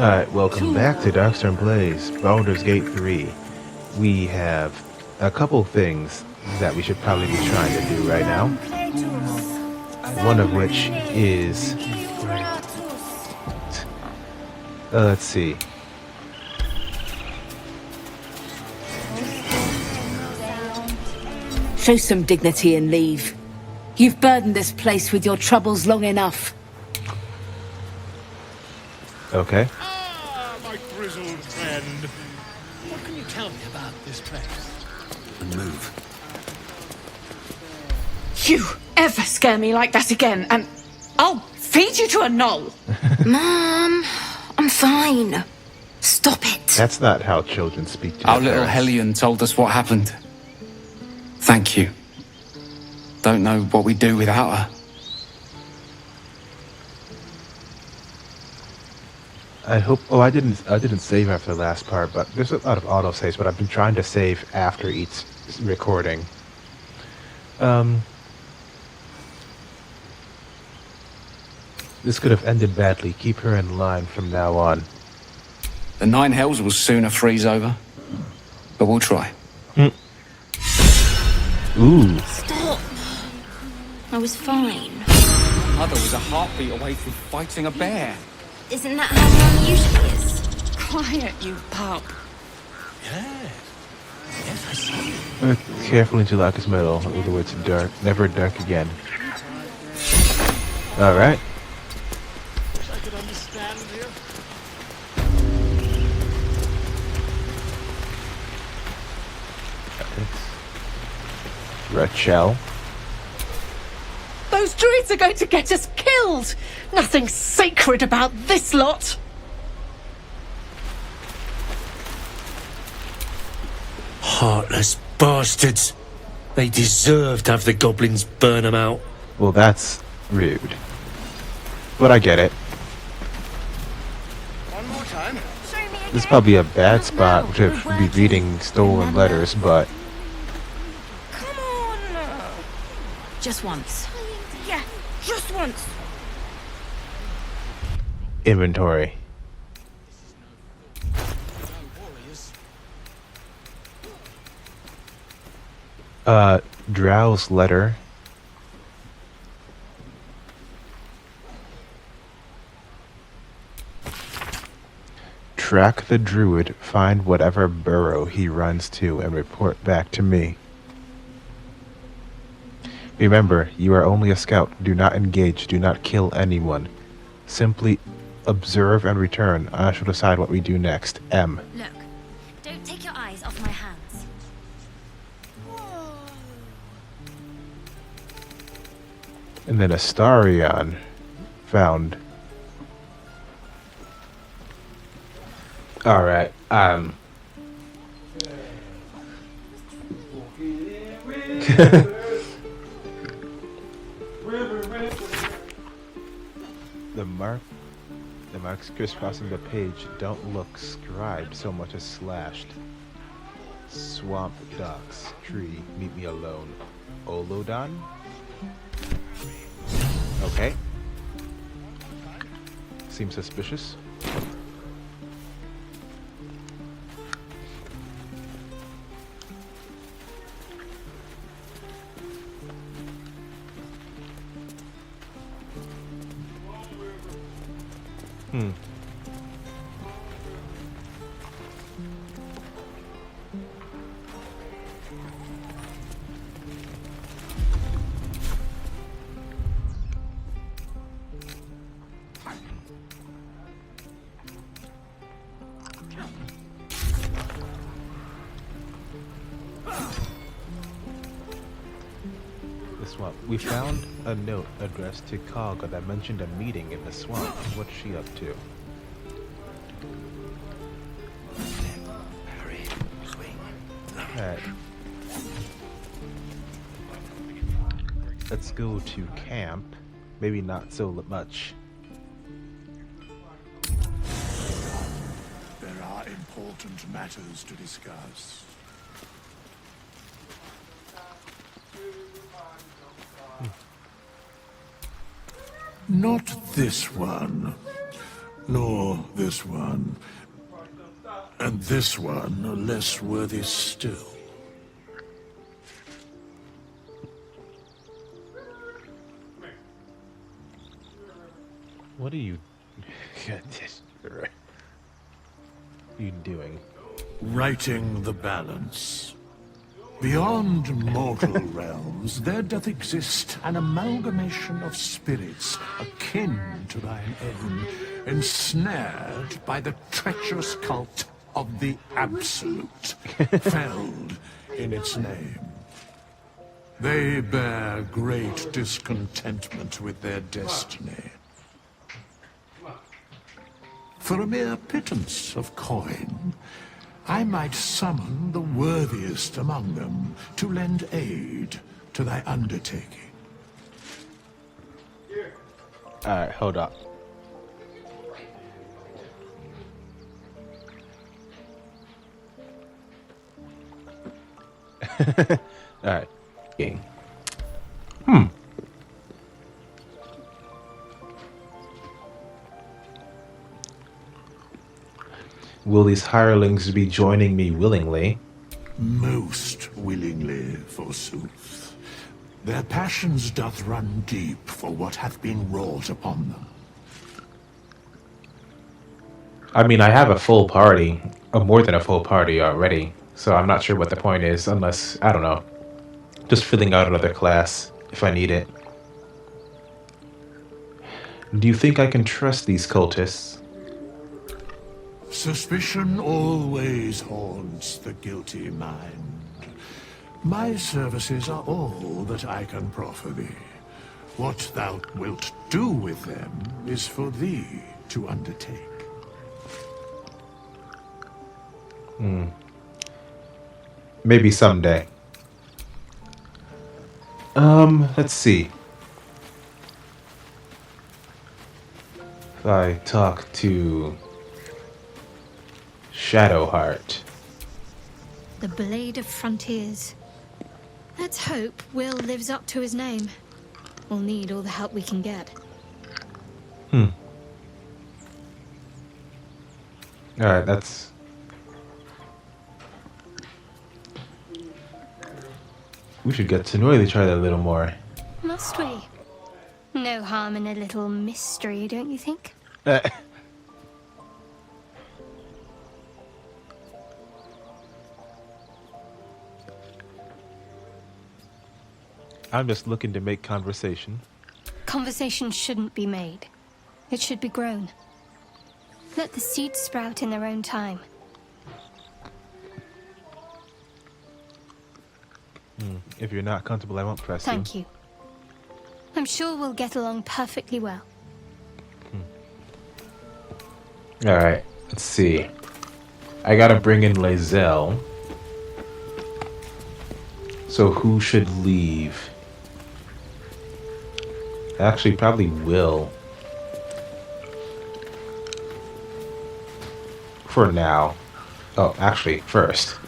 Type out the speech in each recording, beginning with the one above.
Alright, welcome back to Darkstone Plays Baldur's Gate 3. We have a couple things that we should probably be trying to do right now. One of which is... let's see. Show some dignity and leave. You've burdened this place with your troubles long enough. Okay. My grizzled friend. What can you tell me about this place? And move. You ever scare me like that again, and I'll feed you to a knoll. Mom, I'm fine. Stop it. That's not how children speak to Our their little parents. Hellion told us what happened. Thank you. Don't know what we'd do without her. I hope... Oh, I didn't save after the last part, but there's a lot of autosaves, but I've been trying to save after each recording. This could have ended badly. Keep her in line from now on. The Nine Hells will sooner freeze over. But we'll try. Ooh. Stop. I was fine. Mother was a heartbeat away from fighting a bear. Isn't that how Mum usually is? Quiet, you pup. Yes, I see. Carefully into Lacus Metal, or the words dark, never dark again. Alright. Wish I could understand you. Rachel. Those druids are going to get us killed. Nothing sacred about this lot. Heartless bastards. They deserve to have the goblins burn them out. Well, that's rude. But I get it. One more time. This is probably a bad spot to be reading stolen letters, but Come on. Just once. Yeah, just once. inventory. Drow's letter. Track the druid, find whatever burrow he runs to, and report back to me. Remember, you are only a scout. Do not engage. Do not kill anyone. Simply observe and return. I shall decide what we do next. M. Look, don't take your eyes off my hands. And then Astarion found. Alright, the marks crisscrossing the page don't look scribed so much as slashed. Swamp docks, tree, meet me alone. Olodon? Okay. Seems suspicious. Swamp. We found a note addressed to Kaga that mentioned a meeting in the swamp. What's she up to? Alright. Let's go to camp. Maybe not so much. There are important matters to discuss. Not this one. Nor this one. And this one less worthy still. What are you... What are you doing? Righting the balance. Beyond mortal realms, there doth exist an amalgamation of spirits akin to thine own, ensnared by the treacherous cult of the Absolute, felled in its name. They bear great discontentment with their destiny. For a mere pittance of coin, I might summon the worthiest among them to lend aid to thy undertaking. Alright, hold up. Alright. Game. Will these hirelings be joining me willingly? Most willingly, forsooth. Their passions doth run deep for what hath been wrought upon them. I mean, I have a full party, or more than a full party already, so I'm not sure what the point is, unless, I don't know, just filling out another class if I need it. Do you think I can trust these cultists? Suspicion always haunts the guilty mind. My services are all that I can proffer thee. What thou wilt do with them is for thee to undertake. Maybe someday. Let's see. If I talk to Shadowheart. The Blade of Frontiers. Let's hope Will lives up to his name. We'll need all the help we can get. Alright, that's... We should get to know each other a little more. Must we? No harm in a little mystery, don't you think? I'm just looking to make conversation. Conversation shouldn't be made. It should be grown. Let the seeds sprout in their own time. If you're not comfortable, I won't press Thank you. I'm sure we'll get along perfectly well. Alright, let's see. I gotta bring in Lae'zel. So who should leave? Actually, probably Will. For now. Oh, actually, first.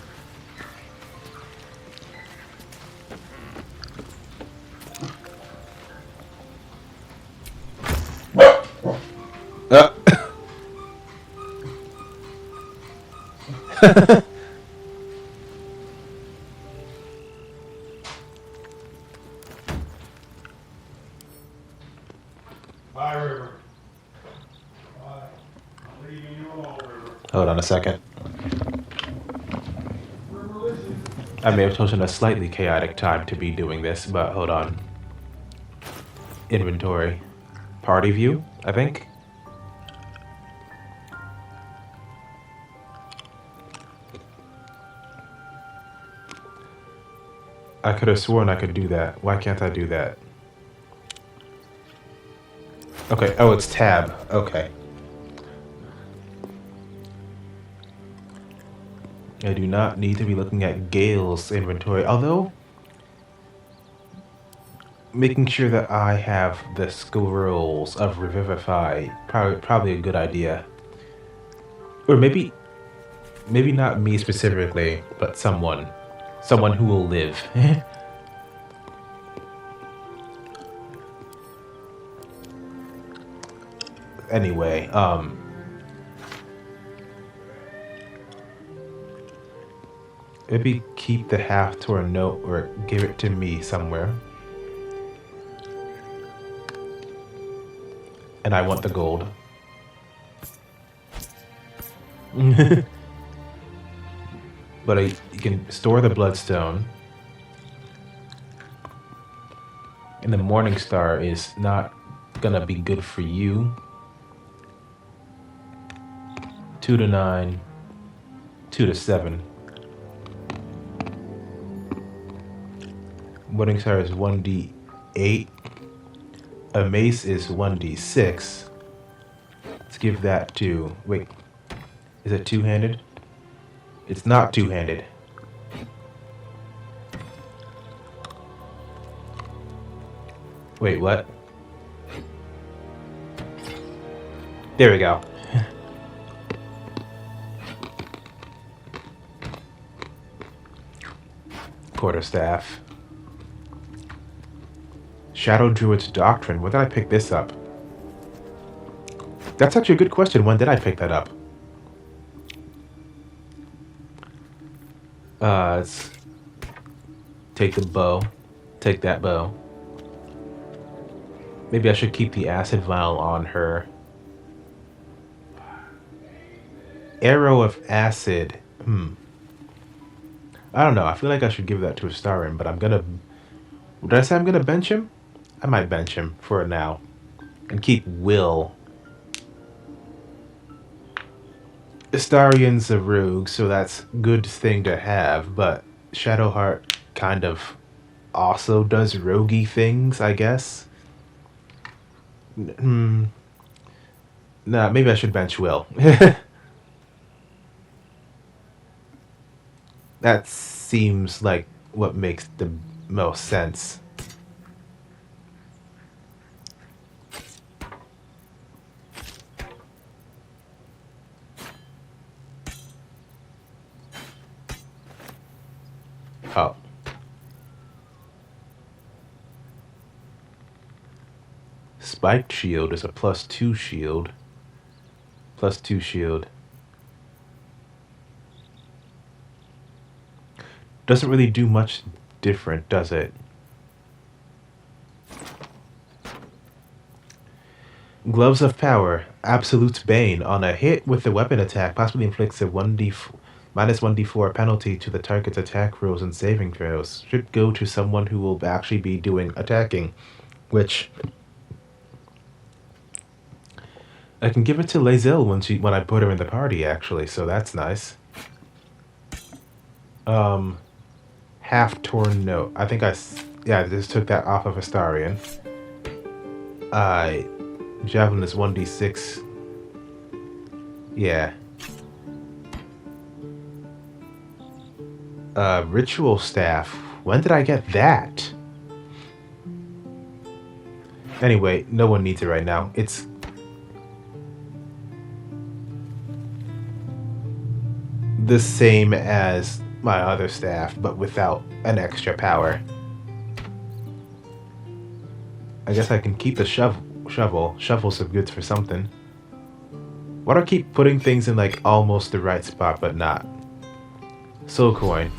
Bye, River. Bye. I'm leaving you alone, River. Hold on a second. I may have chosen a slightly chaotic time to be doing this, but hold on. Inventory. Party view, I think? I could have sworn I could do that. Why can't I do that? Okay, oh, it's tab. Okay. I do not need to be looking at Gale's inventory, although making sure that I have the scrolls of Revivify, probably a good idea. Or maybe not me specifically, but someone who will live. Anyway, Maybe keep the half-torn note or give it to me somewhere. And I want the gold. But you can store the bloodstone. And the Morning Star is not gonna be good for you. 2 to 9. 2 to 7. Morning Star is 1d8. A mace is 1d6. Let's give that to... Wait. Is it two-handed? It's not two-handed. Wait, what? There we go. Quarterstaff. Shadow Druid's Doctrine. When did I pick this up? That's actually a good question. When did I pick that up? Let's take the bow. Take that bow. Maybe I should keep the acid vial on her. Arrow of acid. I don't know. I feel like I should give that to Astarion, but I'm gonna... Did I say I'm gonna bench him? I might bench him for now. And keep Will. Astarion's a rogue, so that's a good thing to have, but Shadowheart kind of also does roguey things, I guess. Nah, maybe I should bench Will. That seems like what makes the most sense. Oh. Spiked shield is a +2 shield. +2 shield. Doesn't really do much different, does it? Gloves of Power. Absolute Bane. On a hit with the weapon attack, possibly inflicts a -1d4 penalty to the target's attack rolls and saving throws. Should go to someone who will actually be doing attacking, which I can give it to Lae'zel when I put her in the party, actually, so that's nice. Half-torn note. I think I just took that off of Astarion. Javelin is 1d6. Yeah. Ritual Staff. When did I get that? Anyway, no one needs it right now. It's... the same as my other staff, but without an extra power. I guess I can keep the shovel. Shovels are good for something. Why do I keep putting things in like almost the right spot, but not? Soul Coin.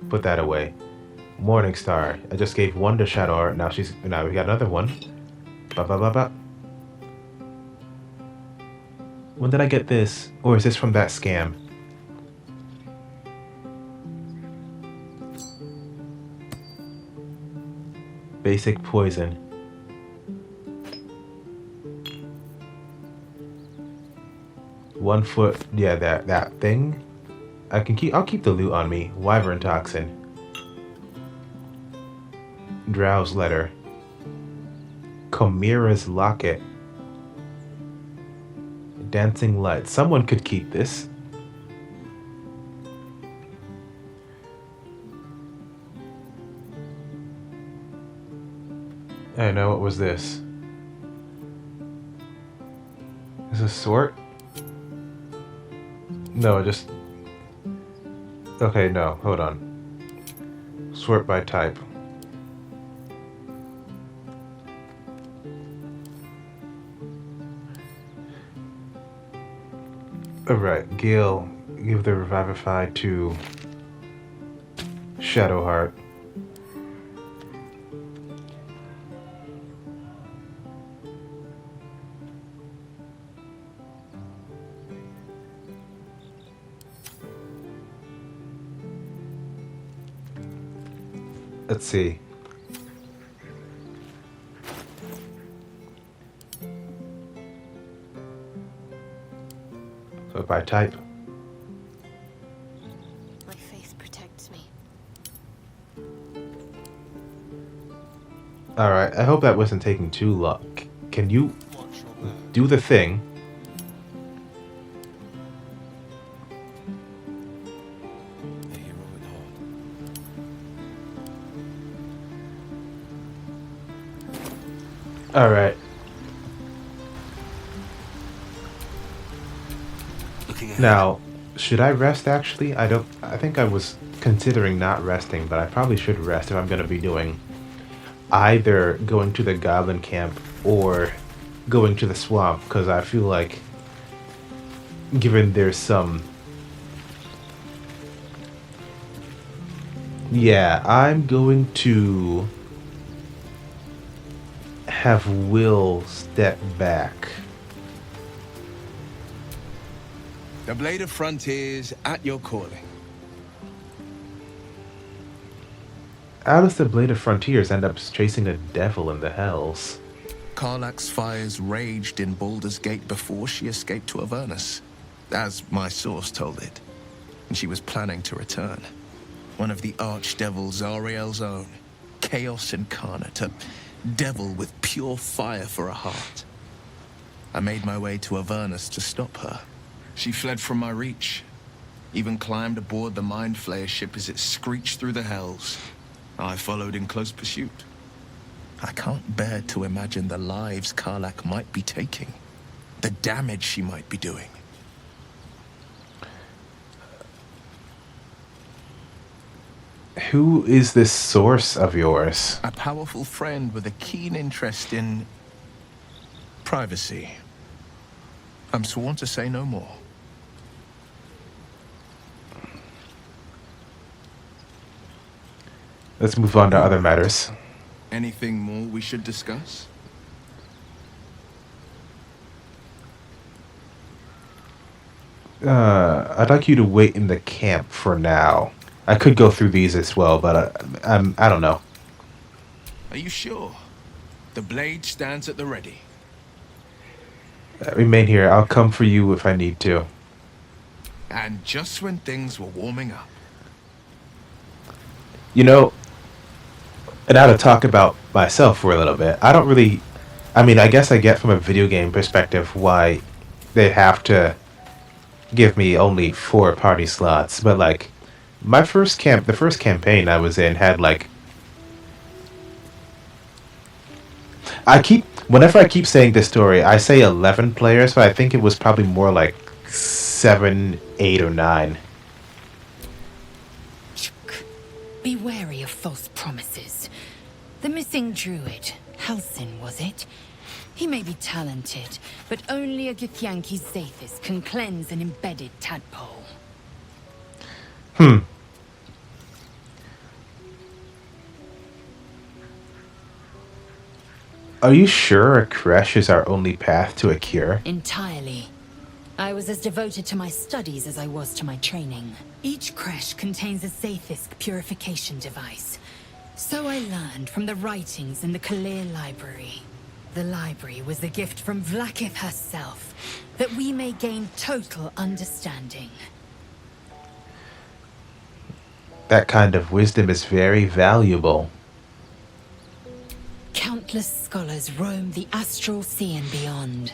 Put that away. Morning Star. I just gave one to Shadowheart. Now we got another one. Ba. When did I get this? Or is this from that scam? Basic poison. One foot, yeah, that thing. I'll keep the loot on me. Wyvern Toxin. Drow's Letter. Chimera's Locket. Dancing Light. Someone could keep this. I know, what was this? Is this sort? No, just... Okay, no, hold on. Sort by type. Alright, Gale, give the Revivify to Shadowheart. Let's see. So if I type, My faith protects me. alright, I hope that wasn't taking too long. Can you do the thing? Alright. Now, should I rest actually? I think I was considering not resting, but I probably should rest if I'm going to be doing either going to the goblin camp or going to the swamp, because I feel like given there's some... Yeah, I'm going to have Will step back. The Blade of Frontiers at your calling. How does the Blade of Frontiers end up chasing a devil in the hells? Karlach's fires raged in Baldur's Gate before she escaped to Avernus, as my source told it. And she was planning to return. One of the archdevils Zariel's own, Chaos Incarnate, a devil with pure fire for a heart. I made my way to Avernus to stop her. She fled from my reach, even climbed aboard the Mind Flayer ship as it screeched through the hells. I followed in close pursuit. I can't bear to imagine the lives Karlach might be taking, the damage she might be doing. Who is this source of yours? A powerful friend with a keen interest in privacy. I'm sworn to say no more. Let's move on to other matters. Anything more we should discuss? I'd like you to wait in the camp for now. I could go through these as well, but I don't know. Are you sure? The blade stands at the ready. Remain here. I'll come for you if I need to. And just when things were warming up. You know, and now to talk about myself for a little bit. I don't really... I mean, I guess I get from a video game perspective why they have to give me only 4 party slots. But, like, my first the first campaign I was in had, like... Whenever I keep saying this story, I say 11 players, but I think it was probably more like 7, 8, or 9. Be wary of false promises. The missing druid, Halsin, was it? He may be talented, but only a Githyanki Zathis can cleanse an embedded tadpole. Are you sure a creche is our only path to a cure? Entirely. I was as devoted to my studies as I was to my training. Each creche contains a Zaithisk purification device. So I learned from the writings in the Kalir Library. The library was a gift from Vlaakith herself, that we may gain total understanding. That kind of wisdom is very valuable. Countless scholars roam the astral sea and beyond,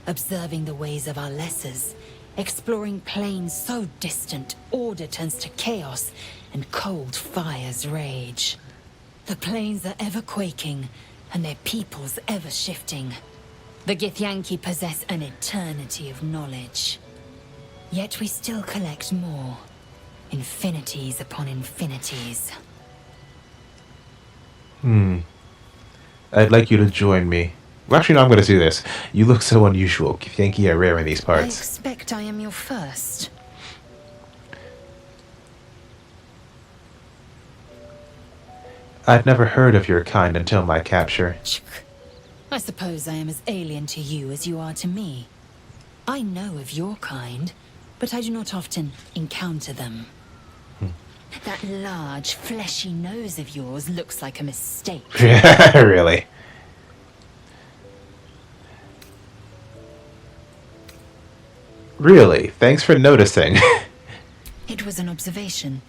observing the ways of our lessers, exploring planes so distant order turns to chaos and cold fires rage. The planes are ever quaking, and their peoples ever shifting. The Githyanki possess an eternity of knowledge. Yet we still collect more. Infinities upon infinities. I'd like you to join me. Well, actually, no, I'm going to do this. You look so unusual. Githyanki are rare in these I parts. expect I am your first. I'd never heard of your kind until my capture. I suppose I am as alien to you as you are to me. I know of your kind, but I do not often encounter them. That large, fleshy nose of yours looks like a mistake. Really? Really? Thanks for noticing. It was an observation,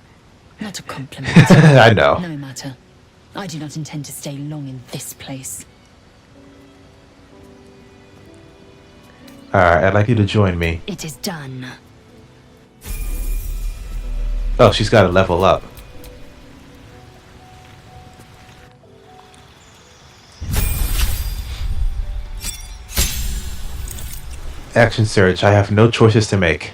not a compliment. I know. No matter. I do not intend to stay long in this place. Alright, I'd like you to join me. It is done. Oh, she's got to level up. Action surge. I have no choices to make.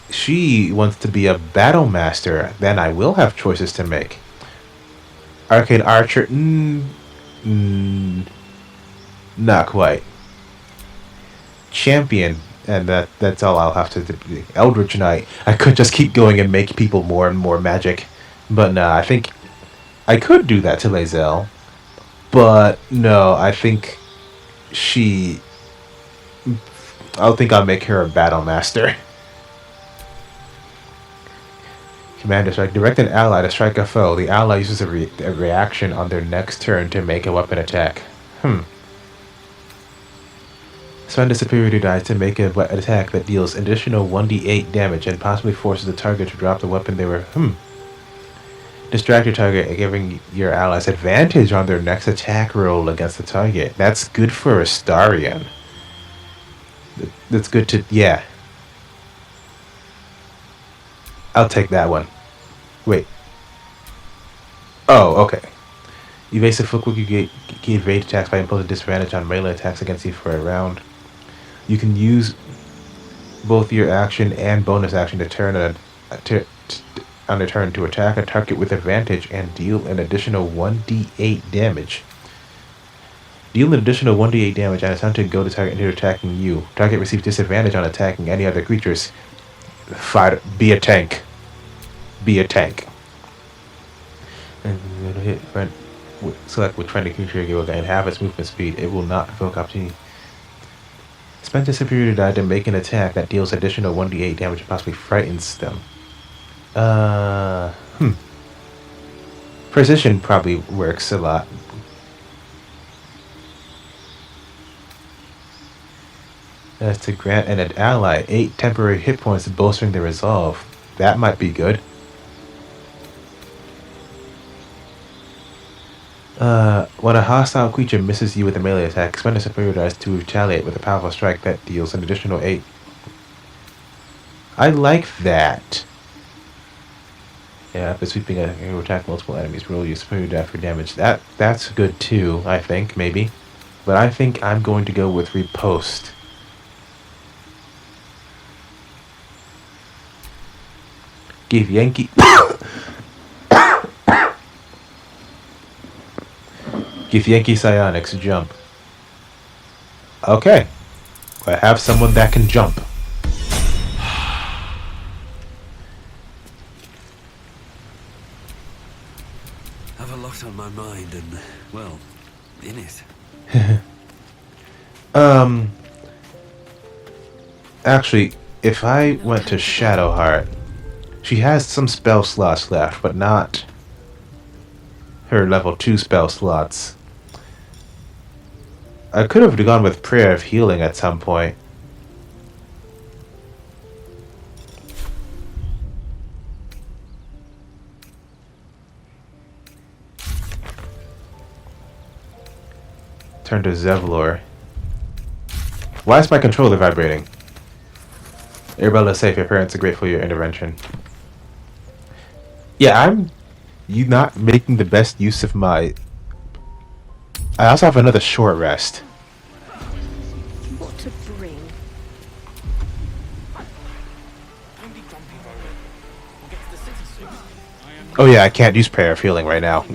She wants to be a battle master. Then I will have choices to make. Arcane archer. Not quite. Champion, and that's all I'll have to do. Eldritch Knight. I could just keep going and make people more and more magic. But no, I think I could do that to Lae'zel. But no, I think I'll make her a battle master. Commander strike. Direct an ally to strike a foe. The ally uses a reaction on their next turn to make a weapon attack. Spend a superiority die to make an attack that deals additional 1d8 damage and possibly forces the target to drop the weapon they were... Distract your target, giving your allies advantage on their next attack roll against the target. That's good for Astarion. That's good to... yeah. I'll take that one. Wait. Oh, okay. Evasive foot quick, you evade attacks by imposing disadvantage on melee attacks against you for a round. You can use both your action and bonus action to turn on a turn to attack a target with advantage and deal an additional 1d8 damage. Deal an additional 1d8 damage and it's time to go to target into attacking you. Target receives disadvantage on attacking any other creatures. Be a tank. Be a tank. And hit friend. Select which friendly creature you will gain half its movement speed. It will not provoke opportunity. Spend a superior die to make an attack that deals additional 1d8 damage and possibly frightens them. Precision probably works a lot. That's to grant an ally 8 temporary hit points, bolstering their resolve. That might be good. When a hostile creature misses you with a melee attack, spend a superior dice to retaliate with a powerful strike that deals an additional 8. I like that. Yeah, after sweeping a hero attack multiple enemies, roll your superior die for damage. That's good too, I think, maybe. But I think I'm going to go with riposte. Give Yankee... Give Yankee Psionics a jump. Okay. I have someone that can jump. I have a lot on my mind and, well, in it. Actually, if I went to Shadowheart, she has some spell slots left, but not her level 2 spell slots. I could have gone with Prayer of Healing at some point. Turn to Zevlor. Why is my controller vibrating? Arabella is safe. Your parents are grateful for your intervention. Yeah, you not making the best use of my... I also have another short rest. What to bring? Oh yeah, I can't use Prayer of Healing right now.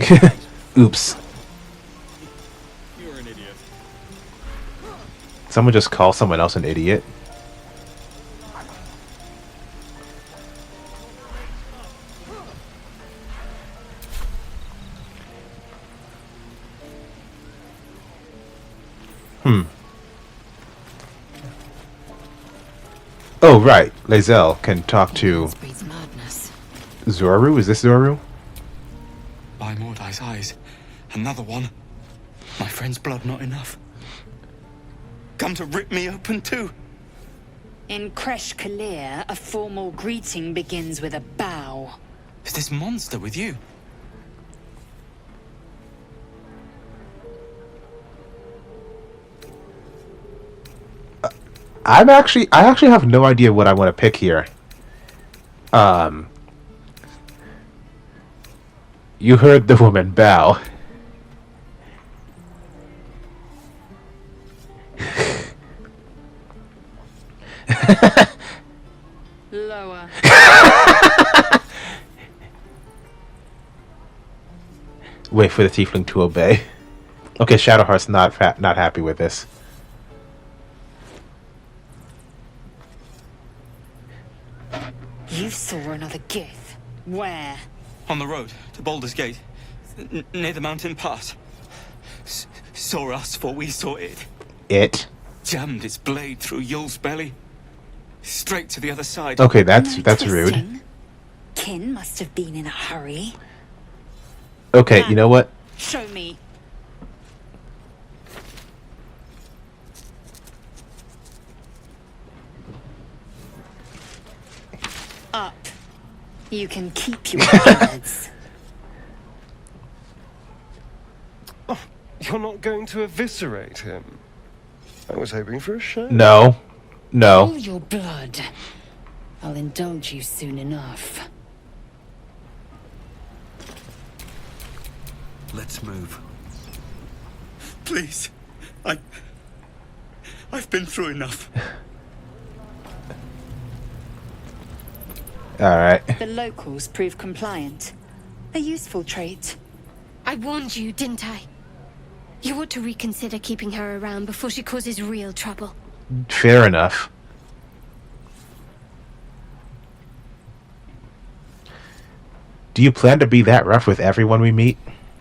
Oops. Someone just call someone else an idiot. Oh, right. Lae'zel can talk to Breeds madness. Zoru. Is this Zoru? By Mordai's eyes, another one. My friend's blood not enough. Come to rip me open too. In Kresh Kalir, a formal greeting begins with a bow. Is this monster with you? I actually have no idea what I want to pick here. You heard the woman bow. Lower. Wait for the tiefling to obey. Okay, Shadowheart's not happy with this. You saw another gith. Where? On the road to Baldur's Gate, near the mountain pass. Saw us, for we saw it. It? Jammed its blade through Yul's belly. Straight to the other side. Okay, that's No rude. twisting. Kin must have been in a hurry. Okay, you know what? Show me. Up. You can keep your words. You're not going to eviscerate him? I was hoping for a show. No. No. All your blood. I'll indulge you soon enough. Let's move. Please. I've been through enough. Alright. The locals prove compliant. A useful trait. I warned you, didn't I? You ought to reconsider keeping her around before she causes real trouble. Fair enough. Do you plan to be that rough with everyone we meet?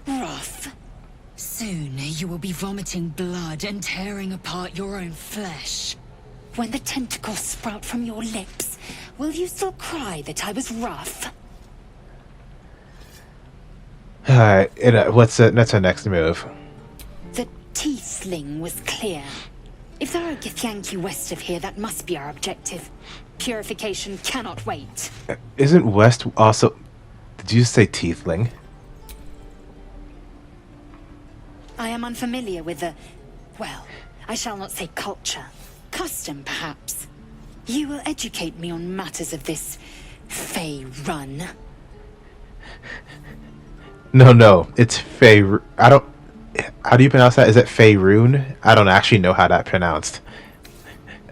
Rough. Soon you will be vomiting blood and tearing apart your own flesh. When the tentacles sprout from your lips, will you still cry that I was rough? Alright, what's our next move? The Tiefling was clear. If there are Githyanki west of here, that must be our objective. Purification cannot wait. Isn't West also... Did you say Tiefling? I am unfamiliar with the... well, I shall not say culture. Custom, perhaps. You will educate me on matters of this... Fey run. No, it's Fey... I don't... How do you pronounce that? Is it Faerun? I don't actually know how that's pronounced.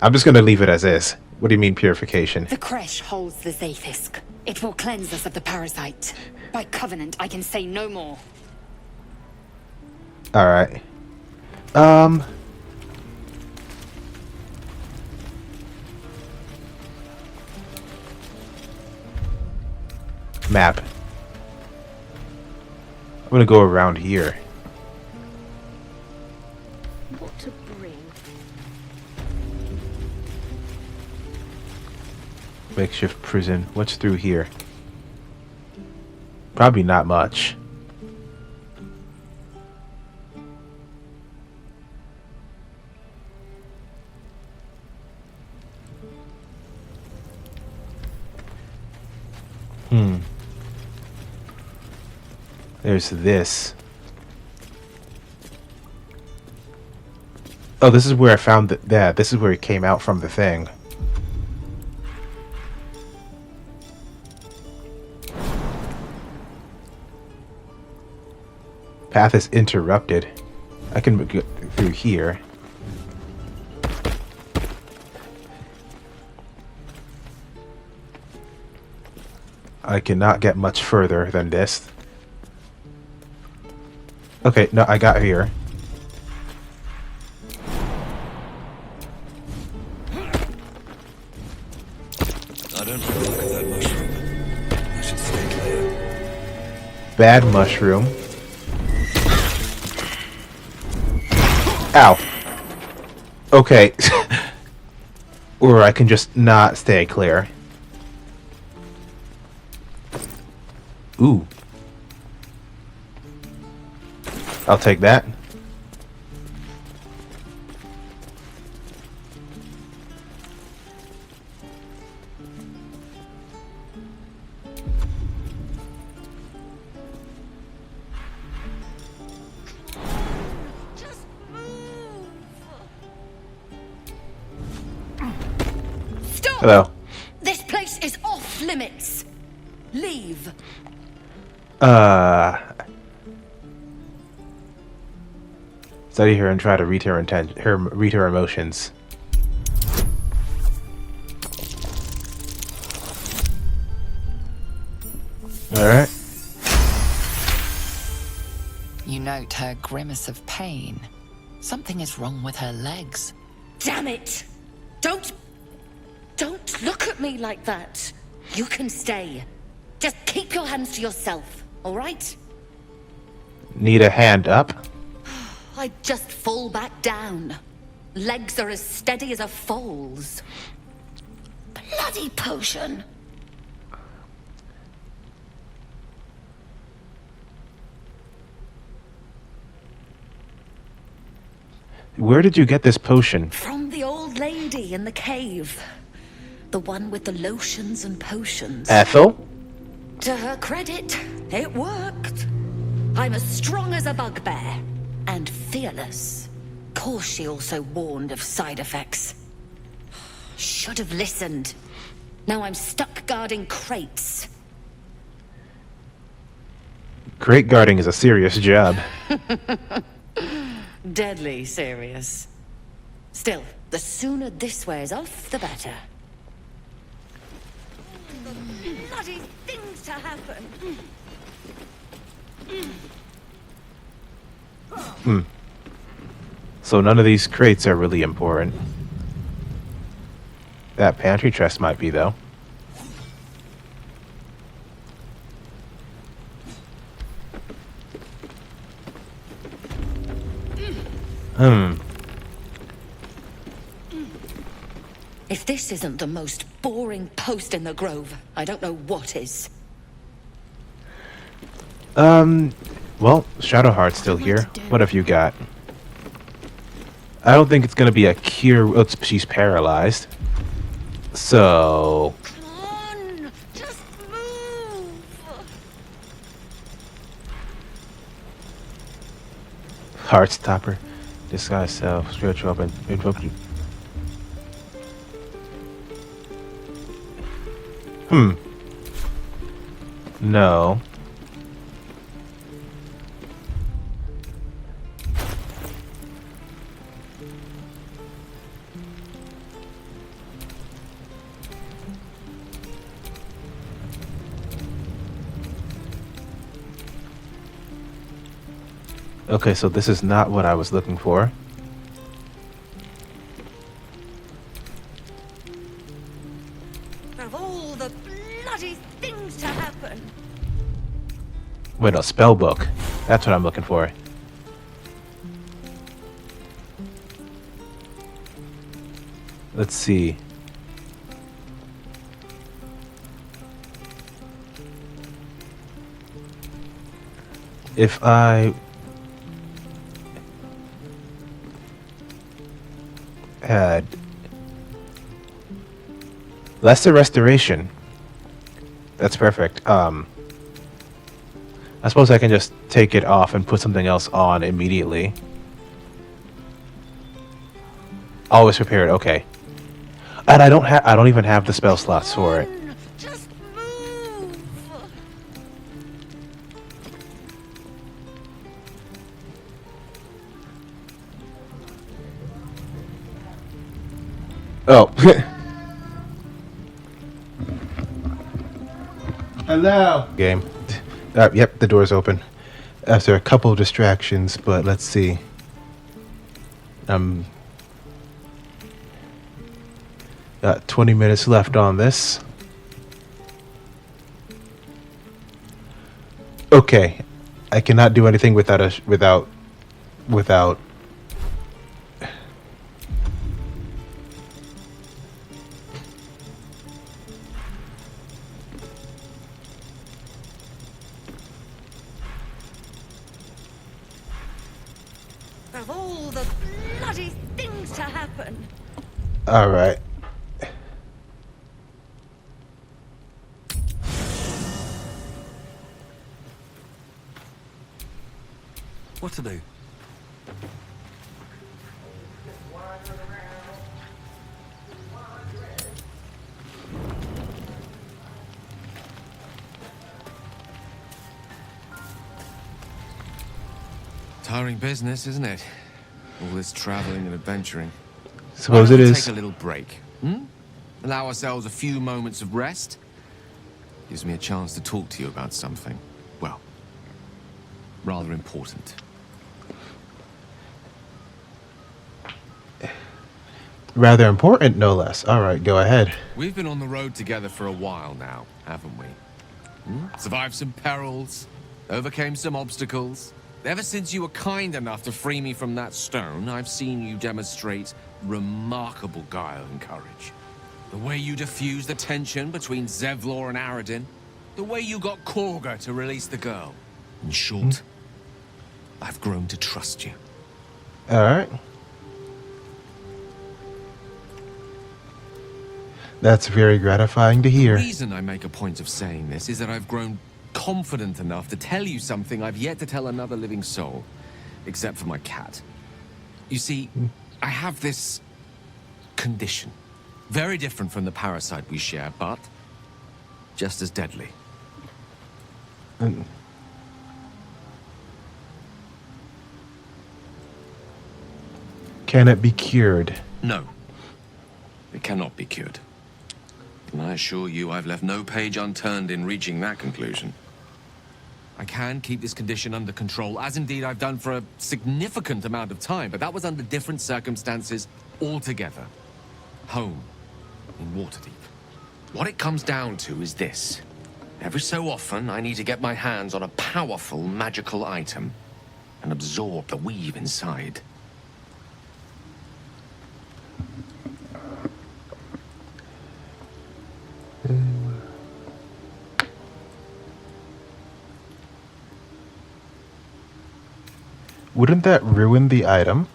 I'm just gonna leave it as is. What do you mean, purification? The Kresh holds the Zaithisk. It will cleanse us of the parasite. By covenant, I can say no more. Alright. Map. I'm gonna go around here. What to bring? Makeshift prison. What's through here? Probably not much. There's this. Oh, this is where I found that. Yeah, this is where it came out from the thing. Path is interrupted. I can go through here. I cannot get much further than this. Okay, no, I got here. bad mushroom. Ow. Okay. Or I can just not stay clear. Ooh. I'll take that. Stop! Hello. This place is off limits. Leave. Study her and try to read her emotions. Alright. You note her grimace of pain. Something is wrong with her legs. Damn it! Don't look at me like that. You can stay. Just keep your hands to yourself, all right? Need a hand up? I just fall back down. Legs are as steady as a foal's. Bloody potion. Where did you get this potion? From the old lady in the cave. The one with the lotions and potions. Ethel? To her credit, it worked. I'm as strong as a bugbear. And fearless. Course she also warned of side effects. Should have listened. Now I'm stuck guarding crates. Crate guarding is a serious job. Deadly serious. Still, the sooner this wears off, the better. The bloody things to happen. So none of these crates are really important. That pantry chest might be, though. If this isn't the most boring post in the Grove, I don't know what is. Well, Shadowheart's still here. What have you got? I don't think it's gonna be a cure. Oh, she's paralyzed. So... Come on! Just move! Heartstopper. Disguise self. Spiritual open. No. Okay, so this is not what I was looking for. Of all the bloody things to happen. Wait, a spell book. That's what I'm looking for. Let's see. If I had lesser restoration, that's perfect. I suppose I can just take it off and put something else on immediately. Always prepared. Okay. And I don't even have the spell slots for it. Just move! Oh. Hello. Game. Yep, the door's open. After a couple of distractions, but let's see. Got 20 minutes left on this. Okay, I cannot do anything without without. Of all the bloody things to happen. All right. What to do? Tiring business, isn't it? All this traveling and adventuring. Suppose Why it don't we is. take a little break, hmm? Allow ourselves a few moments of rest. Gives me a chance to talk to you about something, well, rather important. Rather important, no less. All right, go ahead. We've been on the road together for a while now, haven't we? Survived some perils, overcame some obstacles. Ever since you were kind enough to free me from that stone, I've seen you demonstrate remarkable guile and courage. The way you diffused the tension between Zevlor and Aradin. The way you got Korga to release the girl. In short, I've grown to trust you. All right. That's very gratifying to hear. The reason I make a point of saying this is that I've grown confident enough to tell you something I've yet to tell another living soul, except for my cat. You see, I have this condition. Very different from the parasite we share, but just as deadly. Can it be cured? No, it cannot be cured. And I assure you I've left no page unturned in reaching that conclusion. I can keep this condition under control, as indeed I've done for a significant amount of time, but that was under different circumstances altogether. Home, in Waterdeep. What it comes down to is this. Every so often, I need to get my hands on a powerful magical item and absorb the weave inside. Wouldn't that ruin the item?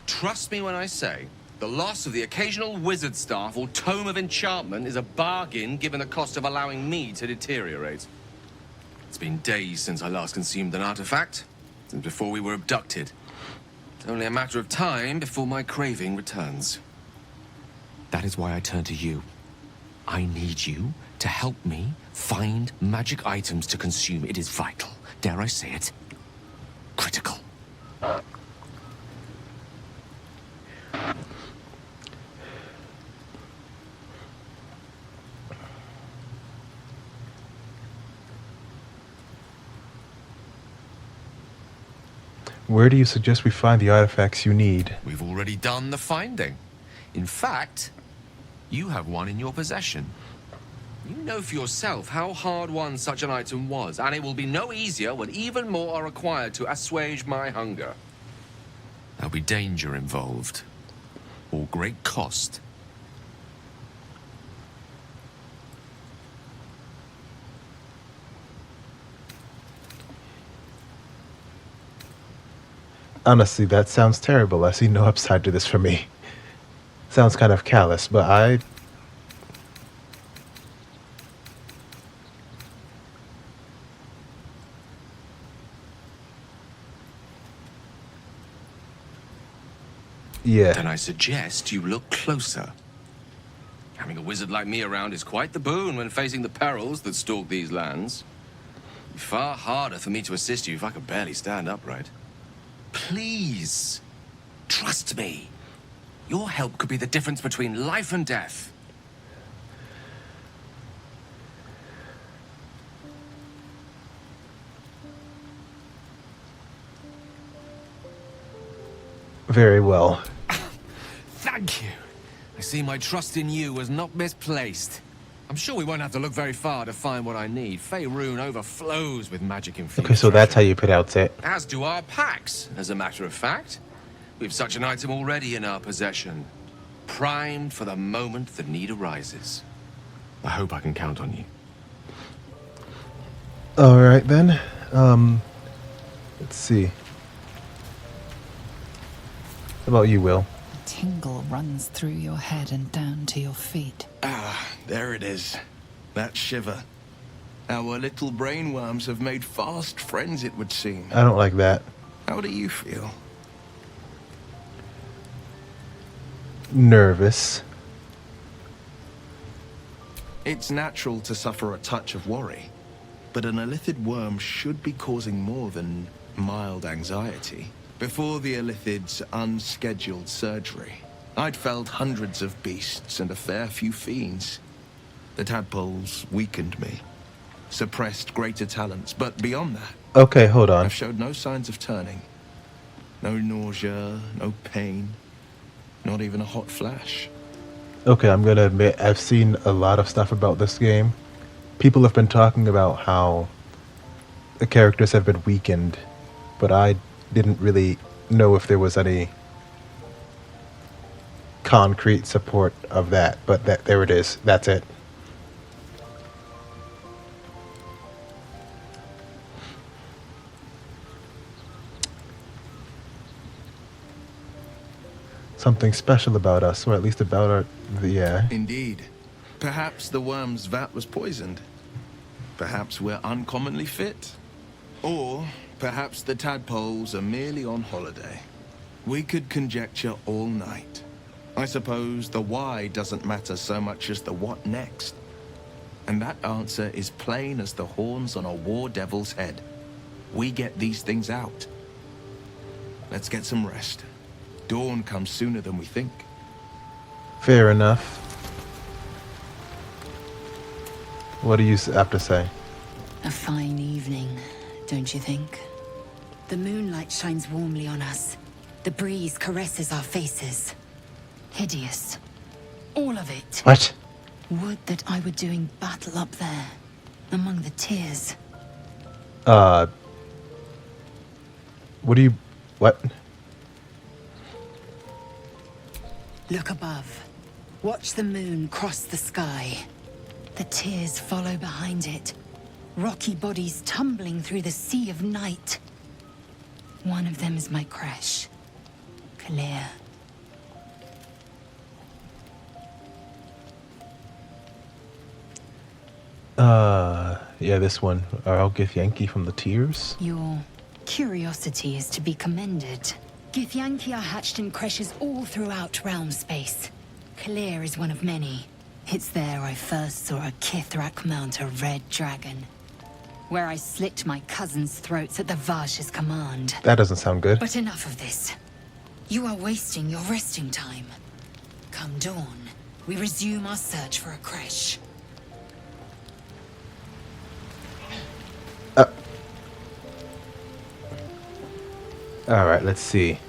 Trust me when I say, the loss of the occasional wizard staff or tome of enchantment is a bargain given the cost of allowing me to deteriorate. It's been days since I last consumed an artifact, since before we were abducted. It's only a matter of time before my craving returns. That is why I turn to you. I need you to help me find magic items to consume. It is vital, dare I say it, critical. Where do you suggest we find the artifacts you need? We've already done the finding. In fact, you have one in your possession. You know for yourself how hard-won such an item was, and it will be no easier when even more are required to assuage my hunger. There'll be danger involved, or great cost. Honestly, that sounds terrible. I see no upside to this for me. Sounds kind of callous, but I... Yeah. Then I suggest you look closer. Having a wizard like me around is quite the boon when facing the perils that stalk these lands. It'd be far harder for me to assist you if I could barely stand upright. Please, trust me. Your help could be the difference between life and death. Very well. Thank you. I see my trust in you was not misplaced. I'm sure we won't have to look very far to find what I need. Faerun overflows with magic infused. Okay, so that's how you pronounce it. As do our packs, as a matter of fact. We've such an item already in our possession. Primed for the moment the need arises. I hope I can count on you. All right then. Let's see. How about you, Will? A tingle runs through your head and down to your feet. Ah, there it is. That shiver. Our little brainworms have made fast friends, it would seem. I don't like that. How do you feel? Nervous. It's natural to suffer a touch of worry, but an illithid worm should be causing more than mild anxiety. Before the illithid's unscheduled surgery, I'd felled hundreds of beasts and a fair few fiends. The tadpoles weakened me, suppressed greater talents, but beyond that, Okay, hold on. I've showed no signs of turning. No nausea, no pain, not even a hot flash. Okay, I'm gonna admit I've seen a lot of stuff about this game. People have been talking about how the characters have been weakened, but I didn't really know if there was any concrete support of that. But there it is. That's it. Something special about us, or at least about our... yeah. Indeed. Perhaps the worm's vat was poisoned. Perhaps we're uncommonly fit. Or perhaps the tadpoles are merely on holiday. We could conjecture all night. I suppose the why doesn't matter so much as the what next. And that answer is plain as the horns on a war devil's head. We get these things out. Let's get some rest. Dawn comes sooner than we think. Fair enough. What do you have to say? A fine evening, don't you think? The moonlight shines warmly on us. The breeze caresses our faces. Hideous. All of it. What? Would that I were doing battle up there, among the tears. What do you... what? Look above. Watch the moon cross the sky. The tears follow behind it. Rocky bodies tumbling through the sea of night. One of them is my crash. Clear. Yeah, this one. I'll give Yankee from the tears. Your curiosity is to be commended. Githyanki are hatched in creches all throughout realm space. Clear is one of many. It's there I first saw a Kithrak mount a red dragon. Where I slit my cousins' throats at the Vash's command. That doesn't sound good. But enough of this. You are wasting your resting time. Come dawn, we resume our search for a creche. Alright, let's see.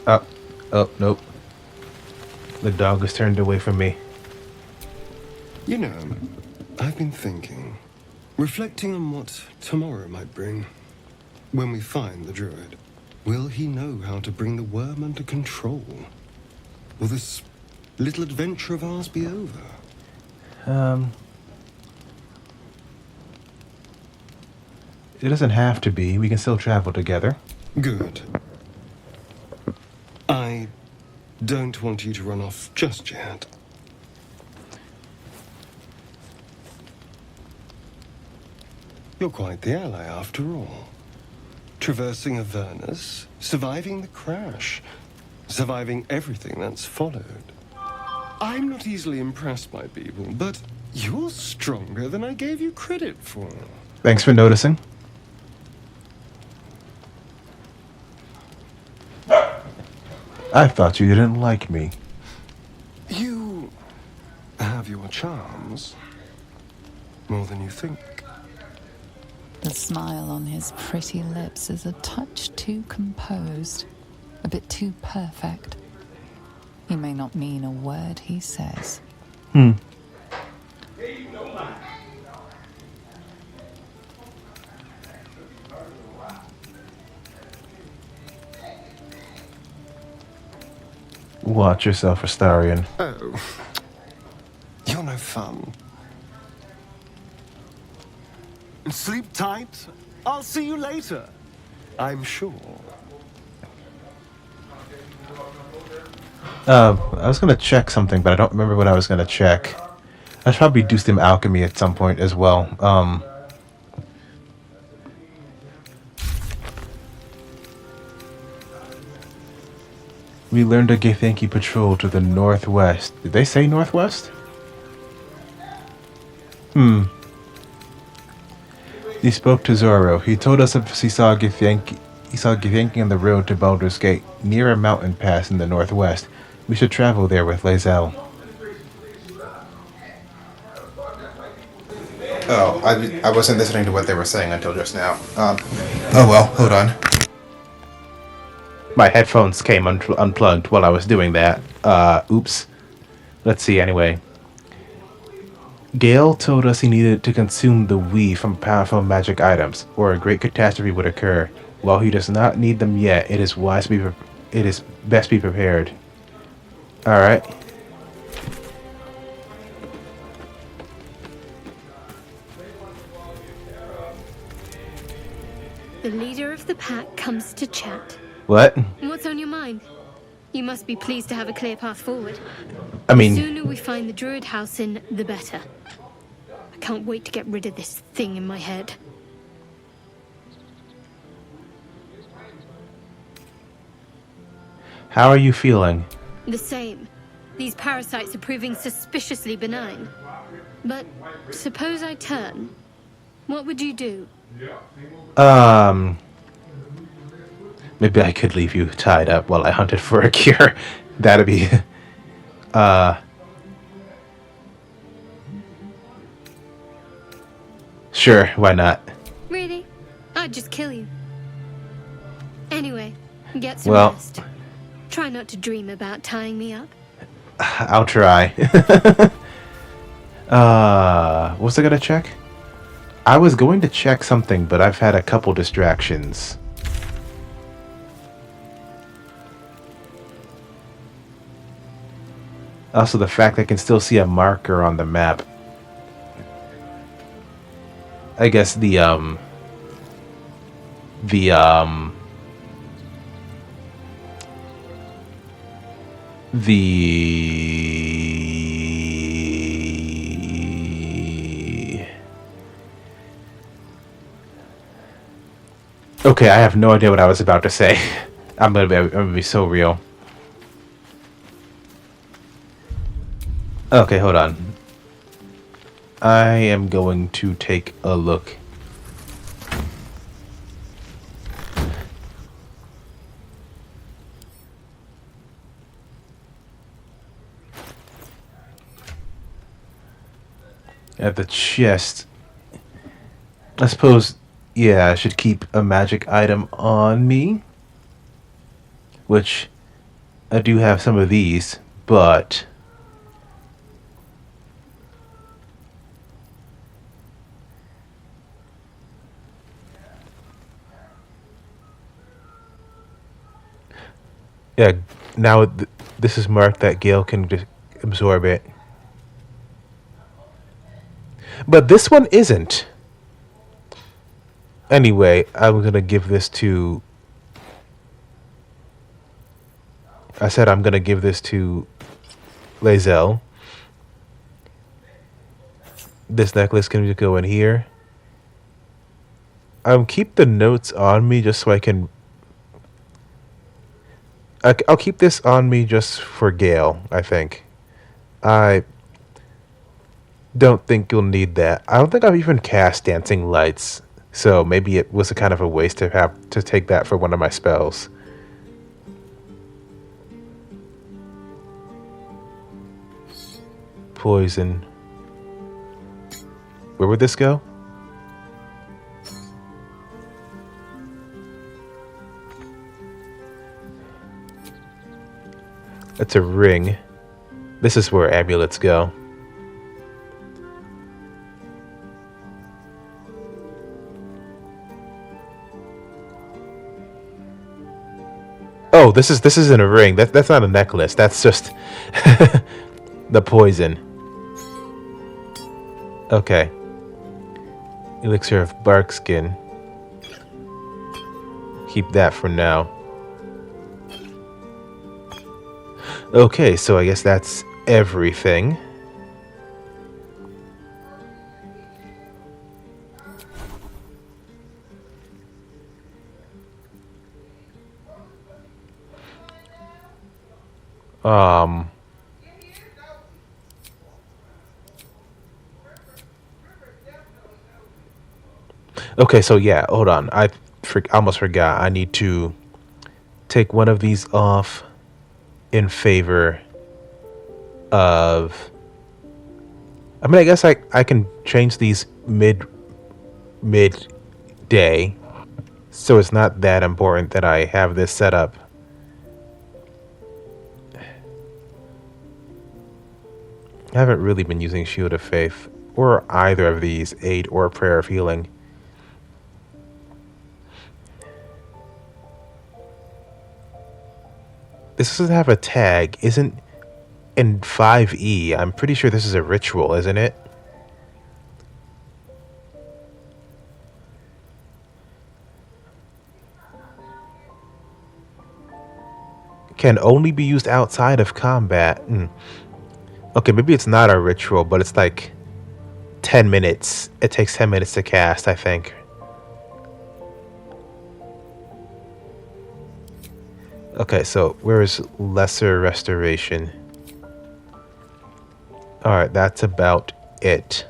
Oh, nope. The dog has turned away from me. You know, I've been thinking, reflecting on what tomorrow might bring. When we find the druid, will he know how to bring the worm under control? Will this little adventure of ours be over? It doesn't have to be. We can still travel together. Good. I don't want you to run off just yet. You're quite the ally after all. Traversing Avernus, surviving the crash, surviving everything that's followed. I'm not easily impressed by people, but you're stronger than I gave you credit for. Thanks for noticing. I thought you didn't like me. You have your charms. More than you think. The smile on his pretty lips is a touch too composed, a bit too perfect. He may not mean a word he says. Watch yourself, Astarion. Oh, you're no fun. Sleep tight. I'll see you later. I'm sure. I was gonna check something, but I don't remember what I was gonna check. I should probably do some alchemy at some point as well. We learned a Githyanki patrol to the northwest. Did they say northwest? He spoke to Zoro. He told us if he saw Githyanki on the road to Baldur's Gate, near a mountain pass in the northwest. We should travel there with Lae'zel. Oh, I wasn't listening to what they were saying until just now. Oh well, hold on. My headphones came unplugged while I was doing that. Oops. Let's see, anyway. Gale told us he needed to consume the weave from powerful magic items, or a great catastrophe would occur. While he does not need them yet, it is best be prepared. Alright. The leader of the pack comes to chat. What? What's on your mind? You must be pleased to have a clear path forward. I mean, the sooner we find the Druid house in, the better. I can't wait to get rid of this thing in my head. how are you feeling? The same. These parasites are proving suspiciously benign. But suppose I turn. What would you do? Maybe I could leave you tied up while I hunted for a cure. That'd be... Sure, why not? Really? I'd just kill you. Anyway, get some Well, rest. Try not to dream about tying me up. I'll try. What was I gonna check? I was going to check something, but I've had a couple distractions. Also, the fact I can still see a marker on the map. I guess the okay, I have no idea what I was about to say. I'm gonna be so real. Okay, hold on. I am going to take a look. At the chest. I suppose, yeah, I should keep a magic item on me. Which, I do have some of these, but... yeah, now this is marked that Gale can just absorb it. But this one isn't. Anyway, I'm gonna give this to... I said I'm gonna give this to Lae'zel. This necklace can just go in here. Keep the notes on me just so I can... I'll keep this on me just for Gale, I think. I don't think you'll need that. I don't think I've even cast Dancing Lights, so maybe it was a kind of a waste to have to take that for one of my spells. Poison. Where would this go? That's a ring. This is where amulets go. Oh, this isn't a ring. That's not a necklace. That's just the poison. Okay. Elixir of bark skin. Keep that for now. Okay, so I guess that's everything. Okay, so yeah, hold on. I almost forgot. I need to take one of these off in favor of... I mean, I guess I can change these mid-day, so it's not that important that I have this set up. I haven't really been using Shield of Faith, or either of these, Aid or Prayer of Healing. This doesn't have a tag, isn't in 5e. I'm pretty sure this is a ritual, isn't it? Can only be used outside of combat. Okay, maybe it's not a ritual, but it's like 10 minutes. It takes 10 minutes to cast, I think. Okay, so where is Lesser Restoration? Alright, that's about it.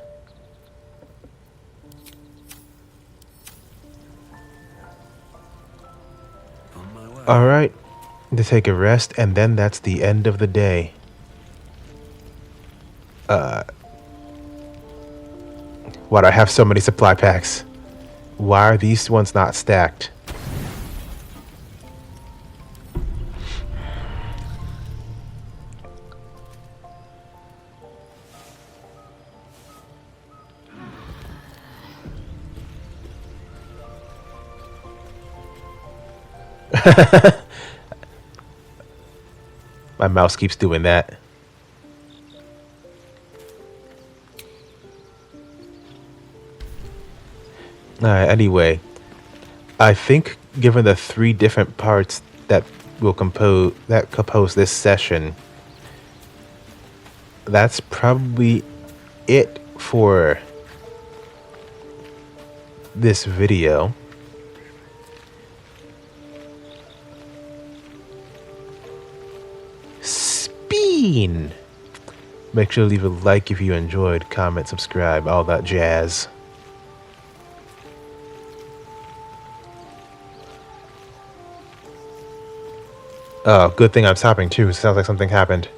Alright, to take a rest, and then that's the end of the day. Why do I have so many supply packs? Why are these ones not stacked? My mouse keeps doing that. Anyway, I think given the 3 different parts that will compose this session, that's probably it for this video. Speen! Make sure to leave a like if you enjoyed, comment, subscribe, all that jazz. Oh, good thing I'm stopping too. Sounds like something happened.